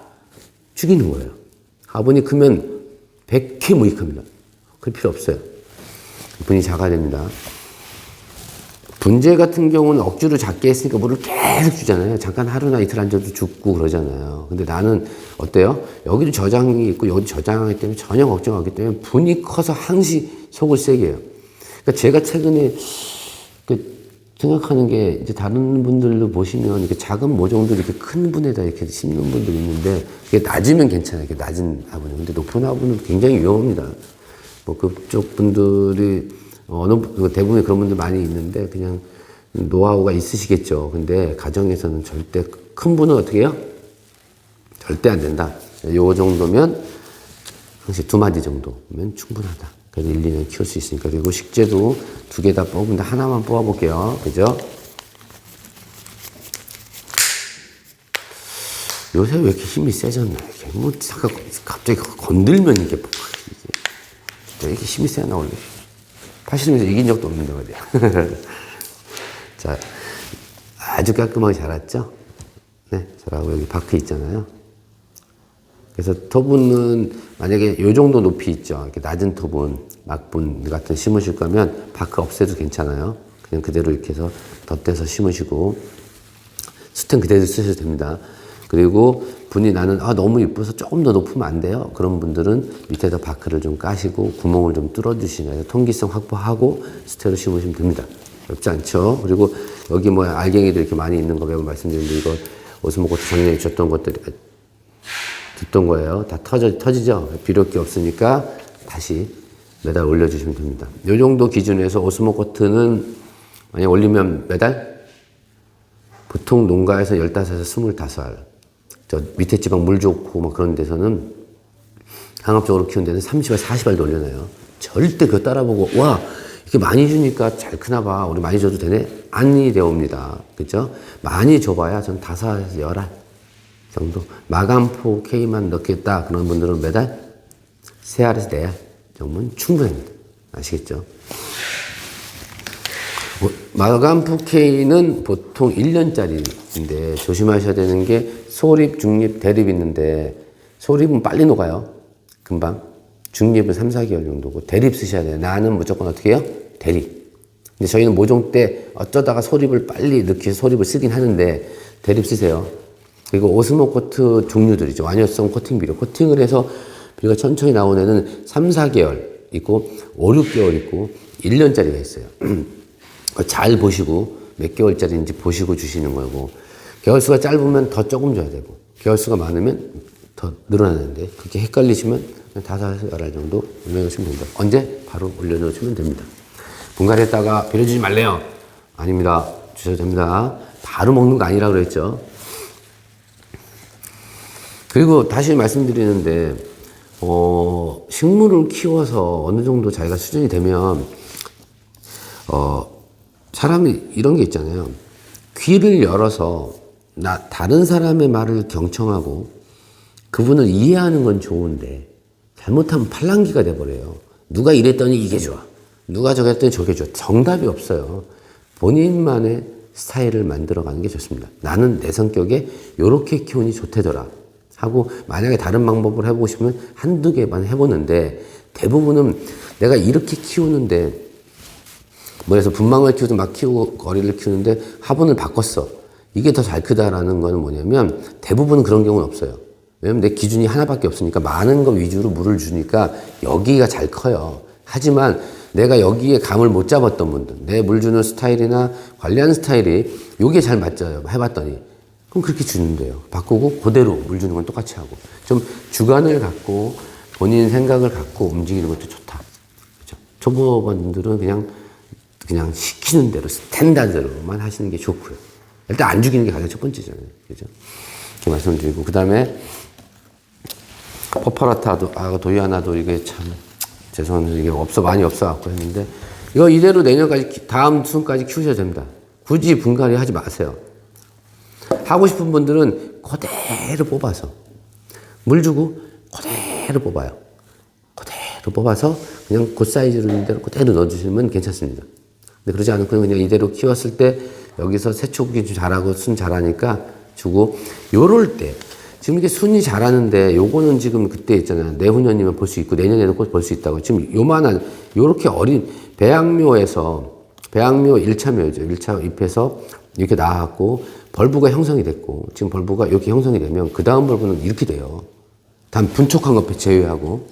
죽이는 거예요. 화분이 크면 100회 무익합니다. 클 필요 없어요. 분이 작아야 됩니다. 분재 같은 경우는 억지로 작게 했으니까 물을 계속 주잖아요. 잠깐 하루나 이틀 앉아도 죽고 그러잖아요. 근데 나는 어때요? 여기도 저장이 있고 여기도 저장하기 때문에 전혀 걱정하기 때문에 분이 커서 항시 속을 세게 해요. 그러니까 제가 최근에 생각하는 게 이제 다른 분들도 보시면 이렇게 작은 모종도 이렇게 큰 분에다 이렇게 심는 분들이 있는데 이게 낮으면 괜찮아요. 이렇게 낮은 화분은. 근데 높은 화분은 굉장히 위험합니다. 뭐 그쪽 분들이 대부분 그런 분들 많이 있는데 그냥 노하우가 있으시겠죠. 근데 가정에서는 절대 큰 분은 어떻게 해요? 절대 안 된다. 요 정도면 항상 2마디 정도면 충분하다. 그래서 1, 2년 키울 수 있으니까. 그리고 식재도 2개 다 뽑은데 하나만 뽑아볼게요. 그죠? 요새 왜 이렇게 힘이 세졌나? 이렇게 뭐 잠깐 갑자기 건들면 이게 왜 이렇게 힘이 세나 원래? 파시름에서 이긴 적도 없는데 말이야. 자, 아주 깔끔하게 자랐죠? 네, 저라고 여기 바크 있잖아요. 그래서 토분은 만약에 요 정도 높이 있죠. 이렇게 낮은 토분, 막분 같은 심으실 거면 바크 없애도 괜찮아요. 그냥 그대로 이렇게 해서 덧대서 심으시고 스텐 그대로 쓰셔도 됩니다. 그리고 분이 나는 너무 이뻐서 조금 더 높으면 안 돼요. 그런 분들은 밑에다 바크를 좀 까시고 구멍을 좀 뚫어주시면 통기성 확보하고 스테로 심으시면 됩니다. 어렵지 않죠? 그리고 여기 뭐 알갱이도 이렇게 많이 있는 거 매번 말씀드렸는데 이거 오스모코트 작년에 줬던 것들이 듣던 거예요. 다 터지죠? 비료기 없으니까 다시 매달 올려주시면 됩니다. 이 정도 기준에서 오스모코트는 만약 올리면 매달? 보통 농가에서 15에서 25알. 저 밑에 지방 물 좋고 막 그런 데서는 상업적으로 키우는 데는 30알, 40알도 올려놔요. 절대 그거 따라보고, 와, 이렇게 많이 주니까 잘 크나 봐. 우리 많이 줘도 되네? 아니 되옵니다. 그죠? 많이 줘봐야 전 5알에서 10알 정도. 마감포 K만 넣겠다. 그런 분들은 매달 3알에서 4알 정도면 충분합니다. 아시겠죠? 마감포 K는 보통 1년짜리인데 조심하셔야 되는 게 소립, 중립, 대립 있는데 소립은 빨리 녹아요. 금방. 중립은 3, 4개월 정도고 대립 쓰셔야 돼요. 나는 무조건 어떻게 해요? 대립. 근데 저희는 모종 때 어쩌다가 소립을 빨리 넣기 위해서 소립을 쓰긴 하는데 대립 쓰세요. 그리고 오스모코트 종류들이죠. 완효성 코팅 비료. 코팅을 해서 비료가 천천히 나오는 애는 3, 4개월 있고 5, 6개월 있고 1년짜리가 있어요. 잘 보시고 몇 개월짜리인지 보시고 주시는 거고 개월수가 짧으면 더 조금 줘야 되고 개월수가 많으면 더 늘어나는데 그렇게 헷갈리시면 5알, 10알 정도 올려놓으시면 됩니다. 언제? 바로 올려놓으시면 됩니다. 분갈이했다가 비료 주지 말래요. 아닙니다. 주셔도 됩니다. 바로 먹는 거 아니라 그랬죠. 그리고 다시 말씀드리는데 식물을 키워서 어느 정도 자기가 수준이 되면 사람이 이런 게 있잖아요. 귀를 열어서 다른 사람의 말을 경청하고 그분을 이해하는 건 좋은데 잘못하면 팔랑귀가 돼버려요. 누가 이랬더니 이게 좋아. 누가 저거 했더니 저게 좋아. 정답이 없어요. 본인만의 스타일을 만들어가는 게 좋습니다. 나는 내 성격에 요렇게 키우니 좋대더라 하고 만약에 다른 방법을 해보고 싶으면 한두 개만 해보는데 대부분은 내가 이렇게 키우는데 뭐래서 분망을 키우든 막 키우고 거리를 키우는데 화분을 바꿨어. 이게 더 잘 크다라는 거는 뭐냐면 대부분은 그런 경우는 없어요. 왜냐면 내 기준이 하나밖에 없으니까 많은 거 위주로 물을 주니까 여기가 잘 커요. 하지만 내가 여기에 감을 못 잡았던 분들, 내 물 주는 스타일이나 관리하는 스타일이 요게 잘 맞죠. 해봤더니. 그럼 그렇게 주는데요. 바꾸고 그대로 물 주는 건 똑같이 하고. 좀 주관을 갖고 본인 생각을 갖고 움직이는 것도 좋다. 그렇죠? 초보분들은 그냥 시키는 대로 스탠다드로만 하시는 게 좋고요. 일단 안 죽이는 게 가장 첫 번째잖아요. 그죠? 이렇게 말씀드리고. 그 다음에 퍼퍼라타도, 도이아나도 이게 참, 죄송합니다. 이게 많이 없어갖고 했는데, 이거 이대로 내년까지, 다음 수순까지 키우셔야 됩니다. 굳이 분갈이 하지 마세요. 하고 싶은 분들은 그대로 뽑아서, 물 주고 그대로 뽑아요. 그대로 뽑아서 그냥 그 사이즈로 있는 대로 그대로 넣어주시면 괜찮습니다. 근데 그러지 않고 그냥 이대로 키웠을 때 여기서 세초기 잘하고 순 잘하니까 주고, 요럴 때 지금 이게 순이 잘하는데 요거는 지금 그때 있잖아요. 내후년이면 볼 수 있고 내년에도 꼭 볼 수 있다고. 지금 요만한 요렇게 어린 배양묘에서 배양묘 1차묘죠. 1차 잎에서 이렇게 나왔고 벌브가 형성이 됐고 지금 벌브가 이렇게 형성이 되면 그 다음 벌브는 이렇게 돼요. 단 분촉한 것 제외하고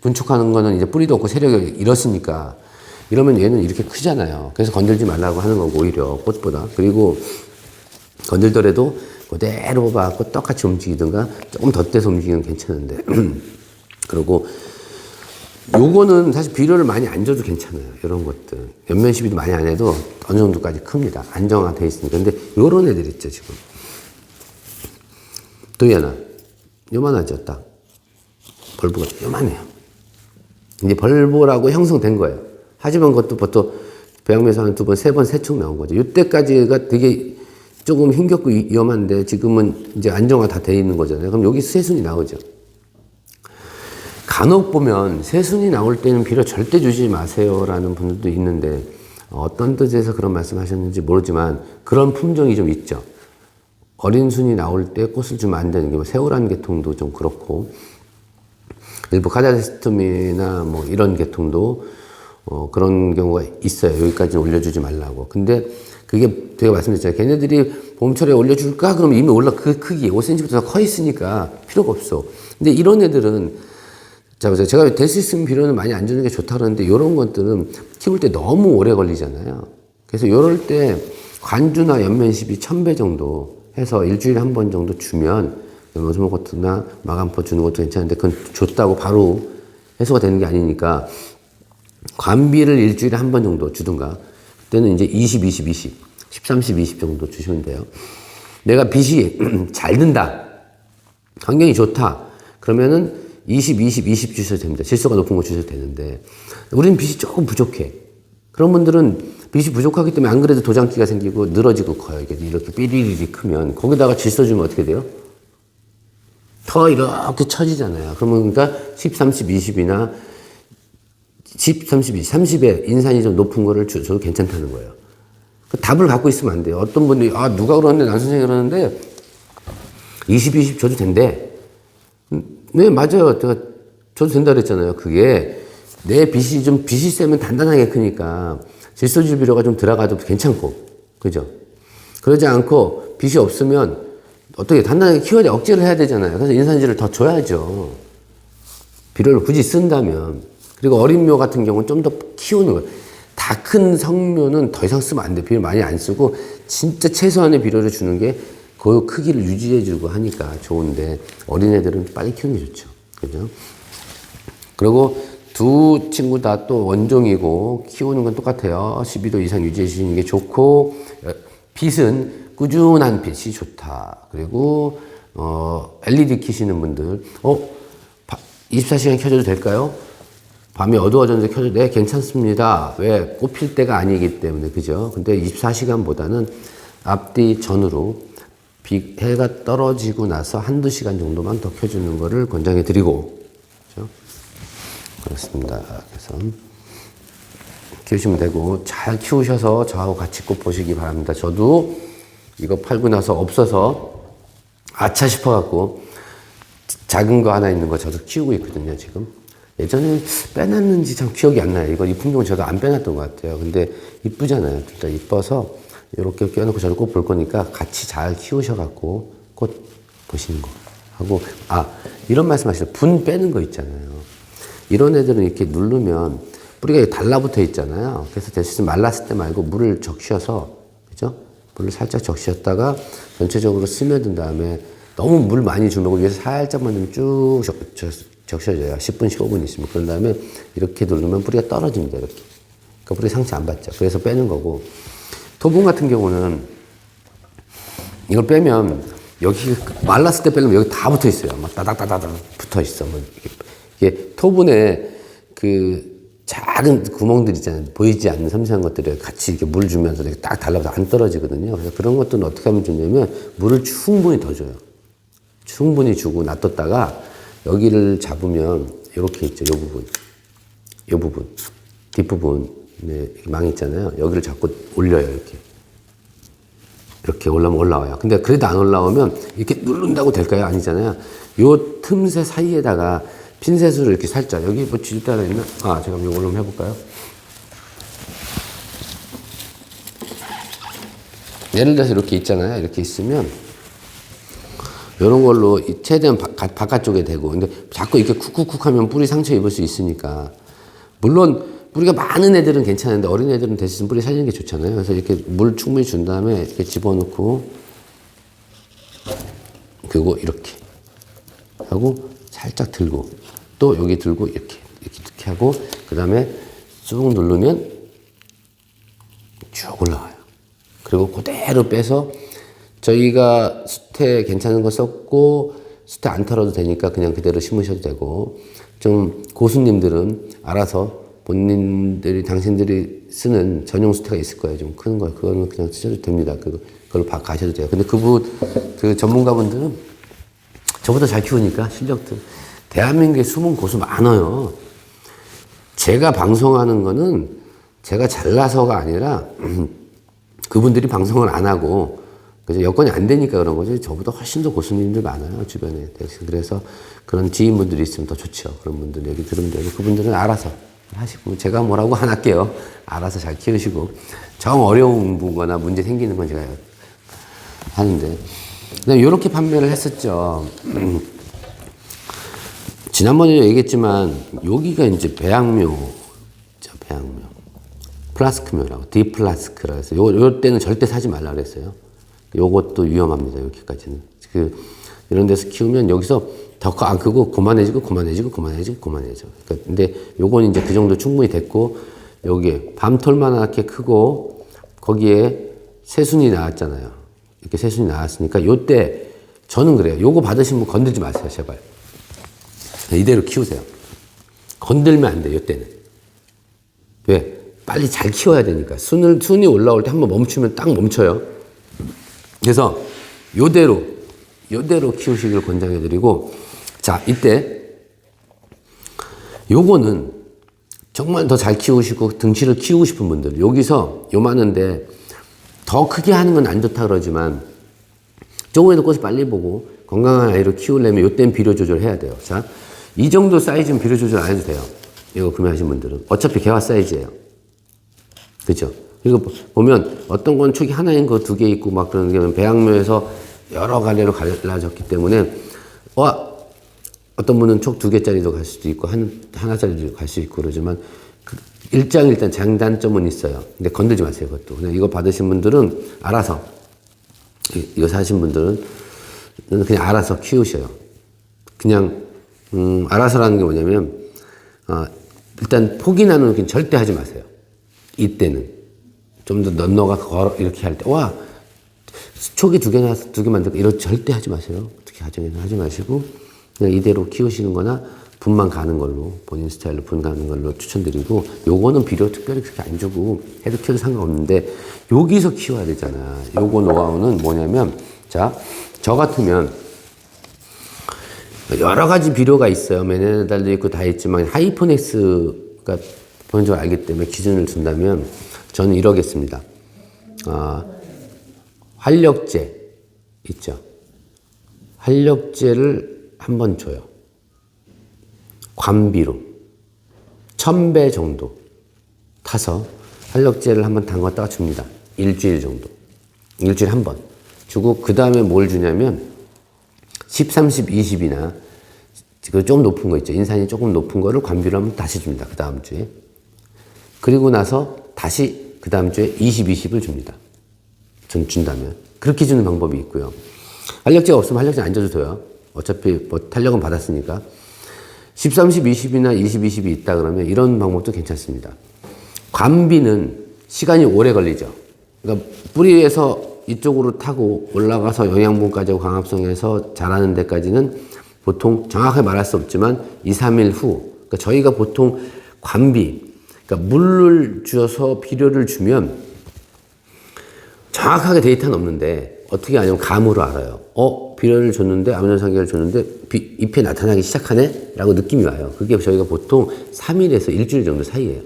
분촉하는 거는 이제 뿌리도 없고 세력을 잃었으니까 이러면 얘는 이렇게 크잖아요. 그래서 건들지 말라고 하는 거고 오히려 꽃보다. 그리고 건들더라도 그대로 봐갖고 똑같이 움직이든가 조금 덧대서 움직이면 괜찮은데 그리고 요거는 사실 비료를 많이 안 줘도 괜찮아요. 이런 것들 옆면 시비도 많이 안 해도 어느 정도까지 큽니다. 안정화돼 있으니까. 근데 요런 애들 있죠 지금. 또 하나 요만하죠. 딱 벌브가 요만해요. 이제 벌보라고 형성된 거예요. 하지만 그것도 보통 배양매에서 한 2번, 3번, 3촉 나온 거죠. 이때까지가 되게 조금 힘겹고 위험한데 지금은 이제 안정화 다 돼 있는 거잖아요. 그럼 여기 새순이 나오죠. 간혹 보면 새순이 나올 때는 비료 절대 주지 마세요라는 분들도 있는데 어떤 뜻에서 그런 말씀 하셨는지 모르지만 그런 품종이 좀 있죠. 어린 순이 나올 때 꽃을 주면 안 되는 게 뭐 새우라는 계통도 좀 그렇고 일부 카자흐스텀이나 뭐 이런 계통도 그런 경우가 있어요. 여기까지 올려주지 말라고. 근데 그게 제가 말씀드렸잖아요. 걔네들이 봄철에 올려줄까? 그러면 이미 올라 그 크기 5cm부터 더 커 있으니까 필요가 없어. 근데 이런 애들은 제가 될 수 있으면 비료는 많이 안 주는 게 좋다 그러는데 이런 것들은 키울 때 너무 오래 걸리잖아요. 그래서 이럴 때 관주나 연면십이 1000배 정도 해서 일주일에 한 번 정도 주면 연못스모코트나 마감포 주는 것도 괜찮은데 그건 줬다고 바로 해소가 되는 게 아니니까 관비를 일주일에 한 번 정도 주든가 그때는 이제 20, 20, 20, 10, 30, 20 정도 주시면 돼요. 내가 빛이 잘 든다. 환경이 좋다. 그러면은 20, 20, 20 주셔도 됩니다. 질소가 높은 거 주셔도 되는데 우리는 빛이 조금 부족해. 그런 분들은 빛이 부족하기 때문에 안 그래도 도장기가 생기고 늘어지고 커요. 이렇게 삐리리리 크면 거기다가 질소 주면 어떻게 돼요? 더 이렇게 처지잖아요. 그러면 그러니까 10, 30, 20이나 10, 30, 20, 30에 인산이 좀 높은 거를 줘도 괜찮다는 거예요. 그 답을 갖고 있으면 안 돼요. 어떤 분들이 누가 그러는데 난 선생님이 그러는데 20, 20 줘도 된대. 네, 맞아요. 제가 줘도 된다 그랬잖아요. 그게 내 빛이 세면 단단하게 크니까 질소질 비료가 좀 들어가도 괜찮고, 그죠? 그러지 않고 빛이 없으면 어떻게 단단하게 키워야 돼? 억지를 해야 되잖아요. 그래서 인산질을 더 줘야죠. 비료를 굳이 쓴다면. 그리고 어린 묘 같은 경우는 좀 더 키우는 거예요. 다 큰 성묘는 더 이상 쓰면 안 돼. 비료 많이 안 쓰고 진짜 최소한의 비료를 주는 게 그 크기를 유지해주고 하니까 좋은데 어린애들은 빨리 키우는 게 좋죠. 그죠? 그리고 두 친구 다 또 원종이고 키우는 건 똑같아요. 12도 이상 유지해 주시는 게 좋고 빛은 꾸준한 빛이 좋다. 그리고 LED 키시는 분들 24시간 켜줘도 될까요? 밤이 어두워졌는데 켜줘도 네 괜찮습니다. 왜? 꽃필 때가 아니기 때문에 그죠? 근데 24시간보다는 앞뒤 전후로 해가 떨어지고 나서 한두 시간 정도만 더 켜주는 거를 권장해 드리고 그렇죠? 그렇습니다. 그래서 키우시면 되고 잘 키우셔서 저하고 같이 꽃 보시기 바랍니다. 저도 이거 팔고 나서 없어서 아차 싶어갖고 작은 거 하나 있는 거 저도 키우고 있거든요. 지금 예전에 빼놨는지 참 기억이 안 나요. 이 품종은 저도 안 빼놨던 것 같아요. 근데 이쁘잖아요. 진짜 이뻐서 이렇게 껴놓고 저도 꽃 볼 거니까 같이 잘 키우셔갖고 꽃 보시는 거 하고 이런 말씀 하시죠. 분 빼는 거 있잖아요. 이런 애들은 이렇게 누르면 뿌리가 달라붙어 있잖아요. 그래서 대신 말랐을 때 말고 물을 적셔서 그죠? 물을 살짝 적셨다가 전체적으로 스며든 다음에 너무 물 많이 주면 위에서 살짝만 좀 쭉 적셔줘요. 10분, 15분 있으면. 그런 다음에 이렇게 누르면 뿌리가 떨어집니다. 이렇게. 그러니까 뿌리 상처 안 받죠. 그래서 빼는 거고. 토분 같은 경우는 이걸 빼면 여기 말랐을 때 빼면 여기 다 붙어 있어요. 막 따닥따닥 붙어 있어. 이게 토분에 그 작은 구멍들 있잖아요. 보이지 않는 섬세한 것들을 같이 이렇게 물 주면서 이렇게 딱 달라붙어 안 떨어지거든요. 그래서 그런 것들은 어떻게 하면 좋냐면 물을 충분히 더 줘요. 충분히 주고 놔뒀다가 여기를 잡으면 이렇게 있죠. 이 부분, 뒷부분 네, 망 있잖아요. 여기를 자꾸 올려요, 이렇게. 이렇게 올라오면 올라와요. 근데 그래도 안 올라오면 이렇게 누른다고 될까요? 아니잖아요. 요 틈새 사이에다가 핀셋으로 이렇게 살짝, 여기 뭐 쥐 따라 있나? 아, 제가 이걸로 한번 해볼까요? 예를 들어서 이렇게 있잖아요. 이렇게 있으면, 이런 걸로 최대한 바깥쪽에 대고, 근데 자꾸 이렇게 쿡쿡쿡 하면 뿌리 상처 입을 수 있으니까. 물론, 뿌리가 많은 애들은 괜찮은데, 어린 애들은 대신 뿌리 살리는 게 좋잖아요. 그래서 이렇게 물 충분히 준 다음에 이렇게 집어넣고, 그리고 이렇게 하고, 살짝 들고, 또 여기 들고, 이렇게 하고, 그 다음에 쑥 누르면 쭉 올라와요. 그리고 그대로 빼서 저희가 수태 괜찮은 거 썼고 수태 안 털어도 되니까 그냥 그대로 심으셔도 되고, 좀 고수님들은 알아서 본인들이 당신들이 쓰는 전용 수태가 있을 거예요. 좀 큰 거 그거는 그냥 쓰셔도 됩니다. 그걸로 가셔도 돼요. 근데 그 전문가분들은 저보다 잘 키우니까 실력들, 대한민국에 숨은 고수 많아요. 제가 방송하는 거는 제가 잘나서가 아니라 그분들이 방송을 안 하고, 그래서 여건이 안 되니까 그런 거죠. 저보다 훨씬 더 고수님들 많아요, 주변에. 그래서 그런 지인분들이 있으면 더 좋죠. 그런 분들 얘기 들으면 되고, 그분들은 알아서 하시고, 제가 뭐라고 안 할게요. 알아서 잘 키우시고, 정 어려운 거나 문제 생기는 건 제가 하는데. 이렇게 판매를 했었죠. 지난번에 얘기했지만, 여기가 이제 배양묘, 플라스크묘라고, 디플라스크라고 해서, 요 때는 절대 사지 말라 그랬어요. 요것도 위험합니다, 여기까지는. 이런 데서 키우면 여기서 더 안 크고, 그만해지고. 그러니까 근데 요건 이제 그 정도 충분히 됐고, 여기에 밤톨만하게 크고, 거기에 새순이 나왔잖아요. 이렇게 새순이 나왔으니까, 요때, 저는 그래요. 요거 받으신 분 건들지 마세요, 제발. 이대로 키우세요. 건들면 안 돼요, 요때는. 왜? 빨리 잘 키워야 되니까. 순이 올라올 때 한번 멈추면 딱 멈춰요. 그래서 요대로 키우시길 권장해드리고, 자, 이때 요거는 정말 더 잘 키우시고 등치를 키우고 싶은 분들, 여기서 요만한데 더 크게 하는 건 안 좋다 그러지만 조금이라도 꽃을 빨리 보고 건강한 아이로 키우려면 요때는 비료 조절해야 돼요. 자, 이 정도 사이즈는 비료 조절 안 해도 돼요. 이거 구매하신 분들은. 어차피 개화 사이즈예요. 그죠? 그리고 보면 어떤 건 촉이 하나인 거 두 개 있고 막 그런 게 배양묘에서 여러 갈래로 갈라졌기 때문에, 어떤 분은 촉 두 개짜리도 갈 수도 있고 하나짜리도 갈 수 있고 그러지만, 일단 장단점은 있어요. 근데 건들지 마세요, 그것도. 그냥 이거 받으신 분들은 알아서, 이거 사신 분들은 그냥 알아서 키우셔요. 그냥, 알아서라는 게 뭐냐면, 일단 포기 나누는 절대 하지 마세요. 이때는. 좀 더 넉넉하게 이렇게 할 때, 촉이 두 개 나와서 두 개 만들고, 이렇게 절대 하지 마세요. 특히 가정에는 하지 마시고, 그냥 이대로 키우시는 거나, 분만 가는 걸로, 본인 스타일로 분 가는 걸로 추천드리고, 요거는 비료 특별히 그렇게 안 주고, 해도 키워도 상관없는데, 여기서 키워야 되잖아. 요거 노하우는 뭐냐면, 자, 저 같으면, 여러 가지 비료가 있어요. 메네달도 있고 다 있지만, 하이포넥스가 본적으로 알기 때문에 기준을 둔다면, 저는 이러겠습니다. 활력제 있죠. 활력제를 한번 줘요. 관비로 1000배 정도 타서 활력제를 한번 담갔다가 줍니다. 일주일 정도. 일주일에 한 번 주고, 그 다음에 뭘 주냐면 10, 30, 20이나 좀 높은 거 있죠. 인산이 조금 높은 거를 관비로 한번 다시 줍니다. 그 다음 주에. 그리고 나서 다시 그 다음 주에 20, 20을 줍니다. 전 준다면. 그렇게 주는 방법이 있고요. 활력제가 없으면 활력제 안 줘도 돼요. 어차피 뭐 탄력은 받았으니까. 10, 30, 20이나 20, 20이 있다 그러면 이런 방법도 괜찮습니다. 관비는 시간이 오래 걸리죠. 그러니까 뿌리에서 이쪽으로 타고 올라가서 영양분까지 광합성해서 자라는 데까지는 보통 정확하게 말할 수 없지만 2, 3일 후. 그러니까 저희가 보통 관비, 그러니까 물을 주어서 비료를 주면 정확하게 데이터는 없는데 어떻게 하냐면 감으로 알아요. 비료를 줬는데, 아미노산계를 줬는데 잎에 나타나기 시작하네? 라고 느낌이 와요. 그게 저희가 보통 3일에서 일주일 정도 사이에요.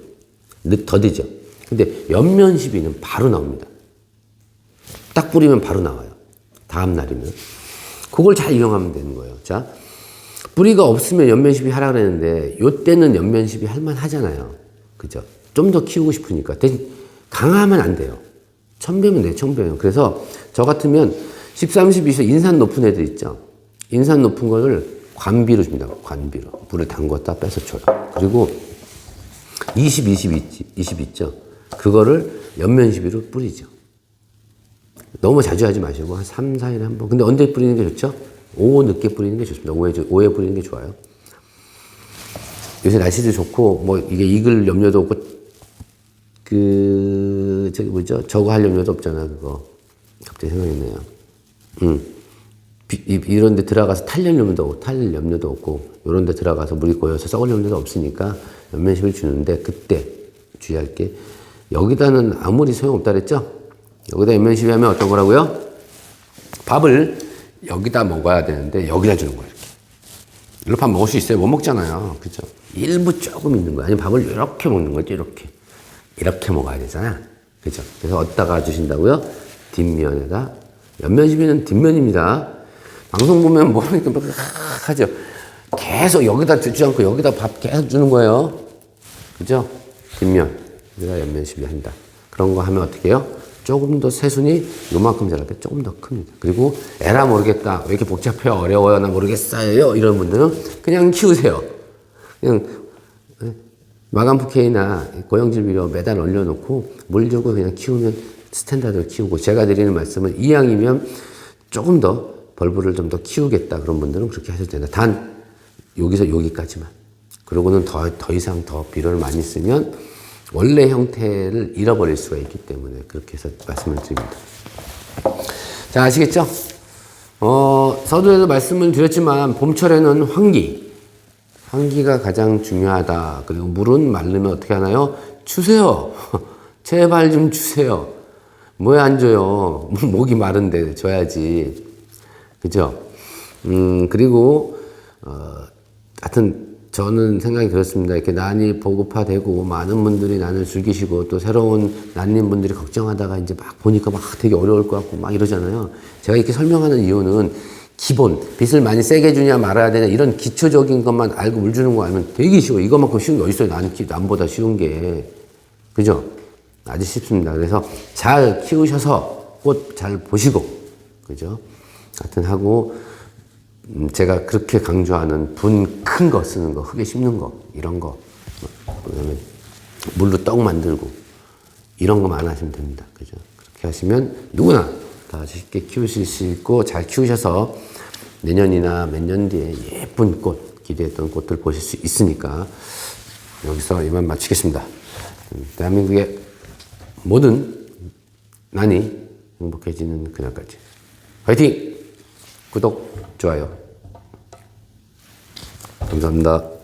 더디죠. 근데 연면 시비는 바로 나옵니다. 딱 뿌리면 바로 나와요. 다음 날이면. 그걸 잘 이용하면 되는 거예요. 자, 뿌리가 없으면 연면 시비 하라 그랬는데 요때는 연면 시비 할 만 하잖아요. 그죠? 좀 더 키우고 싶으니까. 대신 강하면 안 돼요. 1000배면 돼요. 1000배면. 그래서 저 같으면 13, 12에서 인산 높은 애들 있죠. 인산 높은 거를 관비로 줍니다. 관비로. 물을 담궜다 빼서 줘요. 그리고 20 있죠. 그거를 연면 시비로 뿌리죠. 너무 자주 하지 마시고 한 3, 4일에 한 번. 근데 언제 뿌리는 게 좋죠? 오후 늦게 뿌리는 게 좋습니다. 오후에 뿌리는 게 좋아요. 요새 날씨도 좋고 뭐 이게 익을 염려도 없고 저기 뭐죠? 저거 할 염려도 없잖아. 그거 갑자기 생각했네요. 이런 데 들어가서 탈 염려도 없고 이런 데 들어가서 물이 고여서 썩을 염려도 없으니까 연면십을 주는데 그때 주의할 게 여기다는 아무리 소용없다 그랬죠? 여기다 연면십이 하면 어떤 거라고요? 밥을 여기다 먹어야 되는데 여기다 주는 거예요. 이렇게 밥 먹을 수 있어요. 못 먹잖아요. 그죠? 일부 조금 있는 거예요. 아니면 밥을 이렇게 먹는 거죠. 이렇게 먹어야 되잖아. 그죠? 그래서 어디다가 주신다고요? 뒷면에다. 연면십이는 뒷면입니다. 방송 보면 모르니까 막 하죠. 계속 여기다 주지 않고 여기다 밥 계속 주는 거예요. 그죠? 뒷면. 여기다 연면십이 한다. 그런 거 하면 어떻게 해요? 조금 더 새순이 요만큼 자랄 때 조금 더 큽니다. 그리고 에라 모르겠다. 왜 이렇게 복잡해요? 어려워요? 나 모르겠어요? 이런 분들은 그냥 키우세요. 그냥 마감 푸케이나 고형질 비료 매달 올려놓고 물 주고 그냥 키우면 스탠다드로 키우고 제가 드리는 말씀은 이왕이면 조금 더 벌브를 좀 더 키우겠다. 그런 분들은 그렇게 하셔도 된다. 단 여기서 여기까지만. 그러고는 더 이상 더 비료를 많이 쓰면 원래 형태를 잃어버릴 수가 있기 때문에 그렇게 해서 말씀을 드립니다. 자, 아시겠죠? 서두에도 말씀을 드렸지만 봄철에는 환기가 가장 중요하다. 그리고 물은 마르면 어떻게 하나요? 주세요. 제발 좀 주세요. 왜 안 줘요? 목이 마른데 줘야지. 그죠? 그리고 하여튼 저는 생각이 그렇습니다. 이렇게 난이 보급화되고 많은 분들이 난을 즐기시고 또 새로운 난님분들이 걱정하다가 이제 막 보니까 막 되게 어려울 것 같고 막 이러잖아요. 제가 이렇게 설명하는 이유는 기본, 빛을 많이 세게 주냐 말아야 되냐 이런 기초적인 것만 알고 물 주는 거 알면 되게 쉬워. 이것만큼 쉬운 게 어딨어요. 난보다 쉬운 게. 그죠? 아주 쉽습니다. 그래서 잘 키우셔서 꽃 잘 보시고, 그죠? 하여튼 하고, 제가 그렇게 강조하는 분 큰 거 쓰는 거, 흙에 심는 거, 이런 거. 그다음에 물로 떡 만들고, 이런 거만 하시면 됩니다. 그죠? 그렇게 하시면 누구나 다 쉽게 키우실 수 있고, 잘 키우셔서 내년이나 몇 년 뒤에 예쁜 꽃, 기대했던 꽃들 보실 수 있으니까, 여기서 이만 마치겠습니다. 대한민국의 모든 난이 행복해지는 그날까지. 화이팅! 구독, 좋아요. 감사합니다.